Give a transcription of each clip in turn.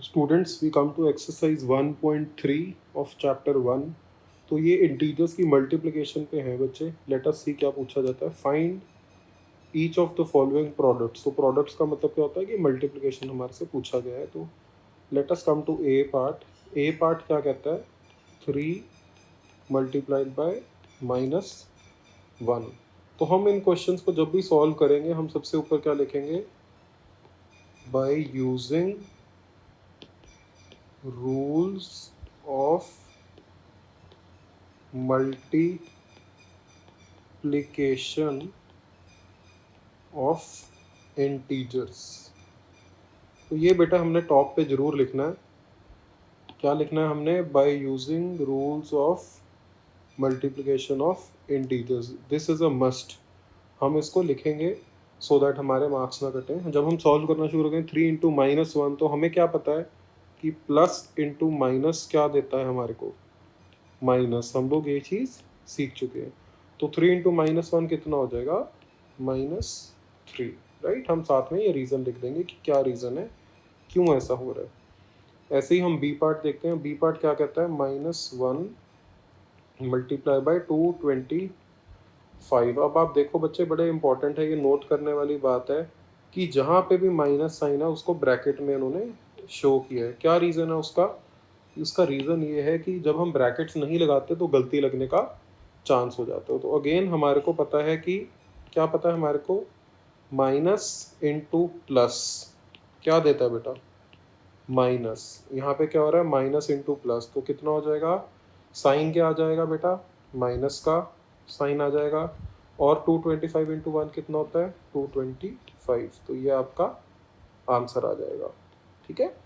Students we come to exercise 1.3 of chapter 1। तो ये integers की मल्टीप्लिकेशन पे है बच्चे। लेट अस सी क्या पूछा जाता है। Find each of the following products. तो प्रोडक्ट्स का मतलब क्या होता है कि मल्टीप्लिकेशन हमारे से पूछा गया है। तो let us come to A part. A part क्या कहता है, 3 मल्टीप्लाइड बाय -1। तो हम इन क्वेश्चंस को जब भी सॉल्व करेंगे हम सबसे ऊपर क्या लिखेंगे, by using rules of multiplication of integers. तो ये बेटा हमने टॉप पे जरूर लिखना है। क्या लिखना है हमने, by using rules of multiplication of integers. This is a must. हम इसको लिखेंगे सो दैट हमारे मार्क्स ना कटें। जब हम सॉल्व करना शुरू करें 3 इंटू -1, तो हमें क्या पता है कि प्लस इंटू माइनस क्या देता है हमारे को, माइनस। हम लोग ये चीज़ सीख चुके हैं। तो 3 इंटू -1 कितना हो जाएगा, -3। राइट, हम साथ में ये रीज़न लिख देंगे कि क्या रीज़न है, क्यों ऐसा हो रहा है। ऐसे ही हम बी पार्ट देखते हैं। बी पार्ट क्या कहता है, -1 मल्टीप्लाई बाय 225। अब आप देखो बच्चे, बड़े इंपॉर्टेंट है, ये नोट करने वाली बात है कि जहाँ पे भी माइनस साइन है उसको ब्रैकेट में उन्होंने शो किया है। क्या रीज़न है उसका, इसका रीज़न ये है कि जब हम ब्रैकेट्स नहीं लगाते तो गलती लगने का चांस हो जाता है। तो अगेन हमारे को पता है कि क्या पता है हमारे को, माइनस इंटू प्लस क्या देता है बेटा, माइनस। यहाँ पे क्या हो रहा है, माइनस इंटू प्लस, तो कितना हो जाएगा, साइन क्या आ जाएगा बेटा, माइनस का साइन आ जाएगा। और 225 इंटू 1 कितना होता है, 225। तो ये आपका आंसर आ जाएगा। ठीक है,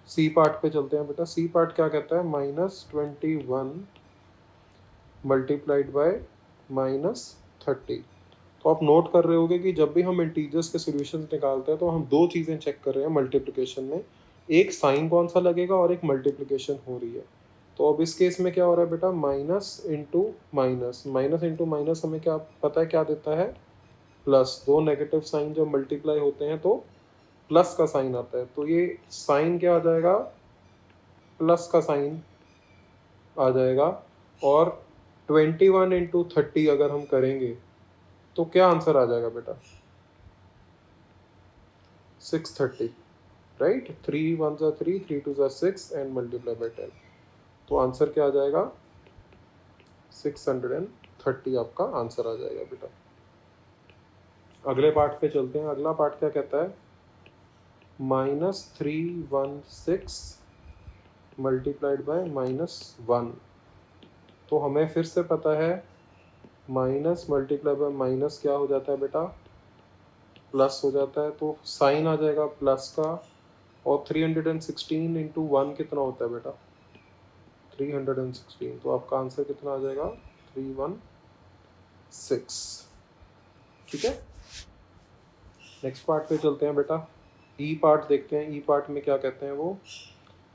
सी पार्ट पे चलते हैं बेटा। सी पार्ट क्या कहता है, -21 मल्टीप्लाइड बाय -30। तो आप नोट कर रहे होगे कि जब भी हम इंटीजर्स के सॉल्यूशंस निकालते हैं तो हम दो चीज़ें चेक कर रहे हैं मल्टीप्लिकेशन में, एक साइन कौन सा लगेगा और एक मल्टीप्लिकेशन हो रही है। तो अब इस केस में क्या हो रहा है बेटा, minus into minus, minus into minus हमें क्या पता है क्या देता है, प्लस। दो नेगेटिव साइन जब मल्टीप्लाई होते हैं तो प्लस का साइन आता है। तो ये साइन क्या आ जाएगा, प्लस का साइन आ जाएगा। और 21 इंटू 30 अगर हम करेंगे तो क्या आंसर आ जाएगा बेटा, 630। राइट, 3 1 ज़ा 3, 3 2 ज़ा 6 एंड मल्टीप्लाई बाय 10। तो आंसर क्या आ जाएगा, 630 आपका आंसर आ जाएगा बेटा। अगले पार्ट पे चलते हैं। अगला पार्ट क्या कहता है, -316 मल्टीप्लाइड बाय -1। तो हमें फिर से पता है माइनस मल्टीप्लाई बाय माइनस क्या हो जाता है बेटा, प्लस हो जाता है। तो साइन आ जाएगा प्लस का। और 316 इंटू 1 कितना होता है बेटा, 316। तो आपका आंसर कितना आ जाएगा, 316। ठीक है, नेक्स्ट पार्ट पे चलते हैं बेटा। ई पार्ट देखते हैं। ई पार्ट में क्या कहते हैं वो,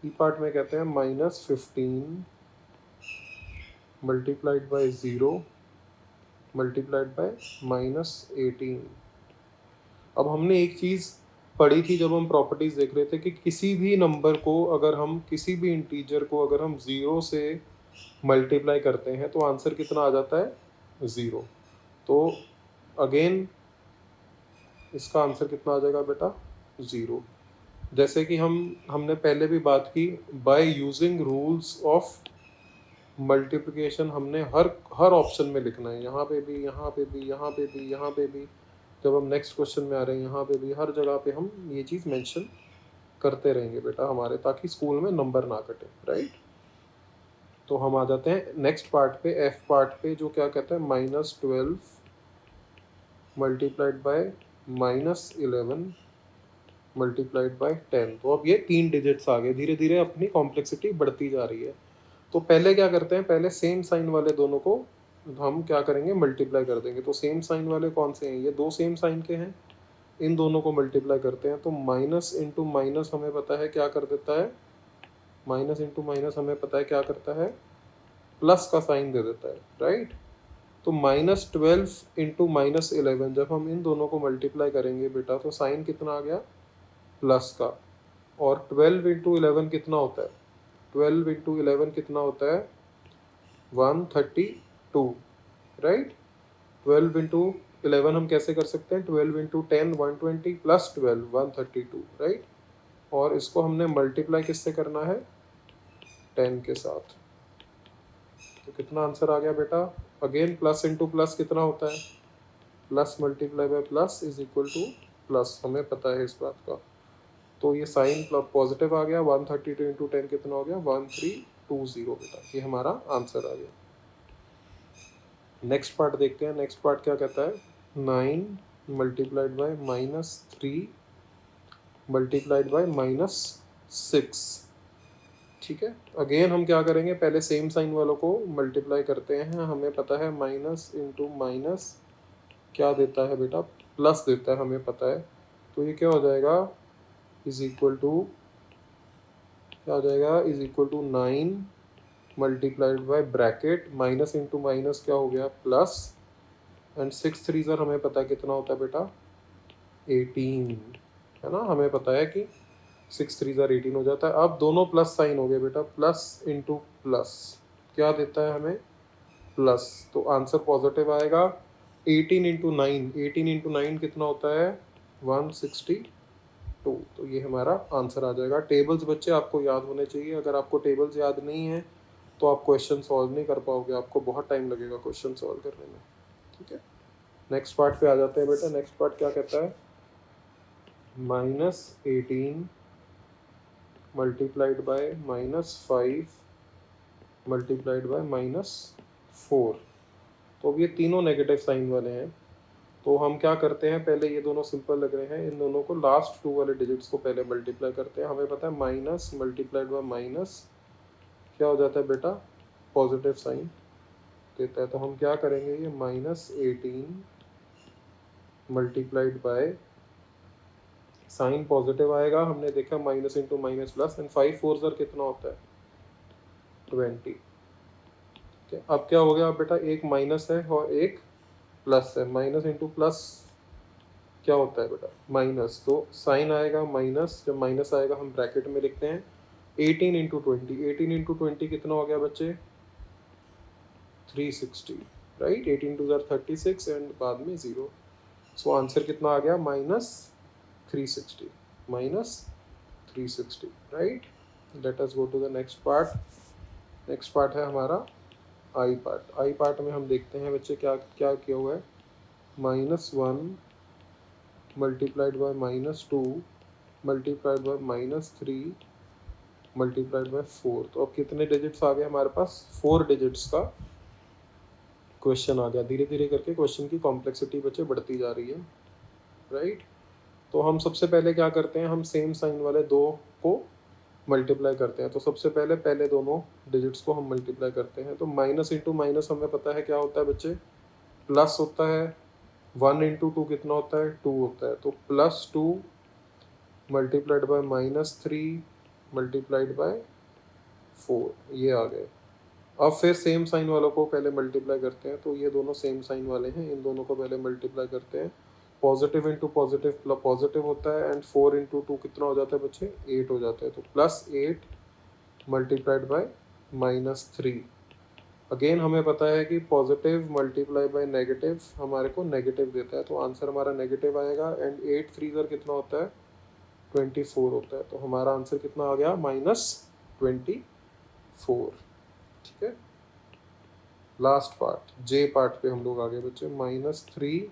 ई पार्ट में कहते हैं -15 मल्टीप्लाइड बाय 0 मल्टीप्लाइड बाय -18। अब हमने एक चीज़ पढ़ी थी जब हम प्रॉपर्टीज़ देख रहे थे कि किसी भी नंबर को अगर हम, किसी भी इंटीजर को अगर हम 0 से मल्टीप्लाई करते हैं तो आंसर कितना आ जाता है, 0। तो अगेन इसका आंसर कितना आ जाएगा बेटा, 0। जैसे कि हमने पहले भी बात की, by using rules of multiplication हमने हर ऑप्शन में लिखना है, यहाँ पे भी, यहाँ पे भी, यहाँ पे भी, यहाँ पे भी। जब हम नेक्स्ट क्वेश्चन में आ रहे हैं यहाँ पे भी, हर जगह पे हम ये चीज़ मेंशन करते रहेंगे बेटा हमारे, ताकि स्कूल में नंबर ना कटे। राइट, तो हम आ जाते हैं नेक्स्ट पार्ट पे, एफ पार्ट पे, जो क्या कहता है, -12 मल्टीप्लाइड बाय -11 मल्टीप्लाइड बाय 10। तो अब ये 3 डिजिट्स आ गए। धीरे धीरे अपनी कॉम्प्लेक्सिटी बढ़ती जा रही है। तो पहले क्या करते हैं, पहले सेम साइन वाले दोनों को हम क्या करेंगे, मल्टीप्लाई कर देंगे। तो सेम साइन वाले कौन से हैं, ये दो सेम साइन के हैं, इन दोनों को मल्टीप्लाई करते हैं। तो माइनस इंटू माइनस हमें पता है क्या कर देता है, माइनस इंटू माइनस हमें पता है क्या करता है, प्लस का साइन दे देता है। राइट, तो -12 इंटू -11 जब हम इन दोनों को मल्टीप्लाई करेंगे बेटा तो साइन कितना आ गया, प्लस का। और 12 इंटू 11 कितना होता है? 12 इंटू 11 कितना होता है? 132, राइट। 12 इंटू 11 हम कैसे कर सकते हैं? 12 इंटू 10 120 प्लस 12 132, राइट। और इसको हमने मल्टीप्लाई किससे करना है? 10 के साथ। तो कितना आंसर आ गया बेटा? अगेन प्लस इंटू प्लस कितना होता है? Plus multiply by plus is equal two plus, हमें पता है इस बात का। तो ये साइन पॉजिटिव आ गया। 132 इंटू 10 कितना हो गया? 1320 बेटा, ये हमारा आंसर आ गया। नेक्स्ट पार्ट देखते हैं। नेक्स्ट पार्ट क्या कहता है? 9 मल्टीप्लाइड बाय -3 मल्टीप्लाइड बाय -6। ठीक है, अगेन हम क्या करेंगे? पहले सेम साइन वालों को मल्टीप्लाई करते हैं। हमें पता है माइनस इंटू माइनस क्या देता है बेटा? प्लस देता है, हमें पता है। तो ये क्या हो जाएगा? इज इक्वल टू क्या हो जाएगा? Is equal to 9 multiplied by bracket minus into minus क्या हो गया? प्लस। एंड 6 3 सर हमें पता है कितना होता है बेटा? 18, है ना। हमें पता है कि 6 3 18 हो जाता है। अब दोनों प्लस साइन हो गए बेटा, प्लस इंटू प्लस क्या देता है हमें? प्लस। तो आंसर पॉजिटिव आएगा। 18 इंटू 9, 18 इंटू 9 कितना होता है? 162। तो ये हमारा आंसर आ जाएगा। टेबल्स बच्चे आपको याद होने चाहिए। अगर आपको टेबल्स याद नहीं है तो आप क्वेश्चन सॉल्व नहीं कर पाओगे, आपको बहुत टाइम लगेगा क्वेश्चन सॉल्व करने में। ठीक है, नेक्स्ट पार्ट पे आ जाते हैं बेटा। नेक्स्ट पार्ट क्या कहता है? -18 मल्टीप्लाइड बाय -5 मल्टीप्लाइड बाय -4। तो अब ये तीनों नेगेटिव साइन वाले हैं। तो हम क्या करते हैं? पहले ये दोनों सिंपल लग रहे हैं, इन दोनों को लास्ट 2 वाले डिजिट्स को पहले मल्टीप्लाई करते हैं। हमें पता है माइनस मल्टीप्लाइड बाय माइनस क्या हो जाता है बेटा? पॉजिटिव साइन देता है। तो हम क्या करेंगे? ये -18 मल्टीप्लाइड बाय, साइन पॉजिटिव आएगा, हमने देखा minus into minus plus, and 5 4 sir कितना होता है? 20। ठीक है, अब क्या हो गया बेटा? एक माइनस है और एक प्लस है। माइनस इंटू प्लस क्या होता है बेटा? माइनस। तो साइन आएगा माइनस, जब माइनस आएगा हम ब्रैकेट में लिखते हैं 18 इंटू 20। 18 इंटू 20 कितना हो गया बच्चे? 360, राइट। 18 टू 36 एंड बाद में 0। सो आंसर कितना आ गया? -360, -360, right. Let us go to the next part. Next part है हमारा आई पार्ट। आई पार्ट में हम देखते हैं बच्चे क्या क्या किया हुआ है। -1 multiplied by -2 multiplied by -3 multiplied by 4। तो अब कितने डिजिट्स आ गए हमारे पास? 4 डिजिट्स का क्वेश्चन आ गया। धीरे धीरे करके क्वेश्चन की कॉम्प्लेक्सिटी बच्चे बढ़ती जा रही है, राइट। तो हम सबसे पहले क्या करते हैं? हम सेम साइन वाले दो को मल्टीप्लाई करते हैं। तो सबसे पहले दोनों डिजिट्स को हम मल्टीप्लाई करते हैं। तो माइनस इंटू माइनस हमें पता है क्या होता है बच्चे? प्लस होता है। 1 इंटू 2 कितना होता है? 2 होता है। तो +2 मल्टीप्लाइड बाय -3 मल्टीप्लाइड बाय 4, ये आ गए। अब फिर सेम साइन वालों को पहले मल्टीप्लाई करते हैं। तो ये दोनों सेम साइन वाले हैं, इन दोनों को पहले मल्टीप्लाई करते हैं। पॉजिटिव इंटू पॉजिटिव पॉजिटिव होता है, एंड 4 इंटू 2 कितना हो जाता है बच्चे? 8 हो जाता है। तो +8 मल्टीप्लाइड बाय -3। अगेन हमें पता है कि पॉजिटिव मल्टीप्लाई बाय नेगेटिव हमारे को नेगेटिव देता है। तो आंसर हमारा नेगेटिव आएगा। एंड 8 3 सर कितना होता है? 24 होता है। तो हमारा आंसर कितना आ गया? -24। ठीक है, लास्ट पार्ट जे पार्ट पे हम लोग आ गए बच्चे। -3।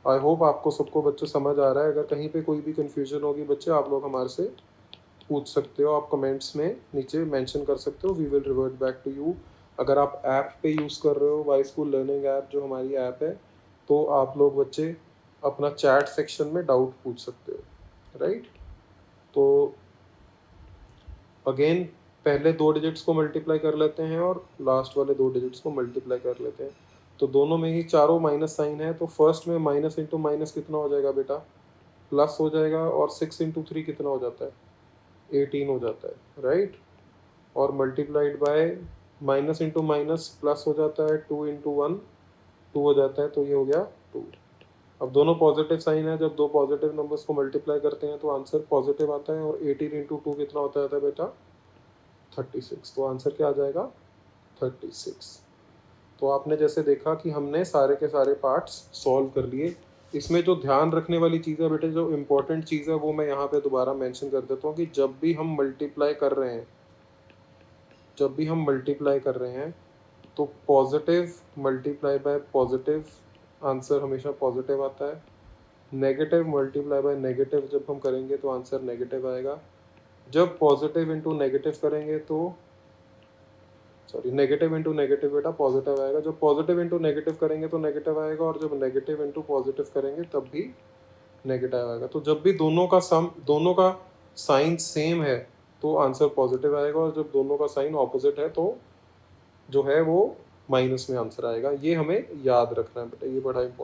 आई होप आपको सबको बच्चों समझ आ रहा है। अगर कहीं पे कोई भी कंफ्यूजन होगी बच्चे, आप लोग हमारे से पूछ सकते हो। आप कमेंट्स में नीचे मेंशन कर सकते हो, we will revert back to you. अगर आप ऐप पे यूज़ कर रहे हो, वाई स्कूल लर्निंग ऐप जो हमारी ऐप है, तो आप लोग बच्चे अपना चैट सेक्शन में डाउट पूछ सकते हो, राइट। तो अगेन पहले 2 डिजिट्स को मल्टीप्लाई कर लेते हैं और लास्ट वाले 2 डिजिट्स को मल्टीप्लाई कर लेते हैं। तो दोनों में ही चारों माइनस साइन है। तो फर्स्ट में माइनस इंटू माइनस कितना हो जाएगा बेटा? प्लस हो जाएगा। और 6 इंटू 3 कितना हो जाता है? 18 हो जाता है, राइट। और multiplied by minus into minus plus हो जाता है। 2 इंटू 1 2 हो जाता है। तो ये हो गया 2। अब दोनों पॉजिटिव साइन है, जब दो पॉजिटिव नंबर्स को मल्टीप्लाई करते हैं तो आंसर पॉजिटिव आता है। और 18 इंटू 2 कितना होता है बेटा? 36। तो आंसर क्या आ जाएगा? 36। तो आपने जैसे देखा कि हमने सारे के सारे पार्ट्स सॉल्व कर लिए। इसमें जो ध्यान रखने वाली चीज़ है बेटे, जो इम्पोर्टेंट चीज़ है वो मैं यहाँ पे दोबारा मेंशन कर देता हूँ कि जब भी हम मल्टीप्लाई कर रहे हैं, जब भी हम मल्टीप्लाई कर रहे हैं तो positive multiply by positive answer हमेशा पॉजिटिव आता है। नेगेटिव मल्टीप्लाई बाय नेगेटिव जब हम करेंगे तो आंसर नेगेटिव आएगा। जब पॉजिटिव इंटू नेगेटिव करेंगे तो सॉरी नेगेटिव इंटू नेगेटिव बेटा पॉजिटिव आएगा। जब पॉजिटिव इंटू नेगेटिव करेंगे तो नेगेटिव आएगा, और जब नेगेटिव इंटू पॉजिटिव करेंगे तब भी नेगेटिव आएगा। तो जब भी दोनों का सम, दोनों का साइन सेम है तो आंसर पॉजिटिव आएगा, और जब दोनों का साइन ऑपोजिट है तो जो है वो माइनस में आंसर आएगा। ये हमें याद रखना है बेटा, ये बड़ा इंपॉर्टेंट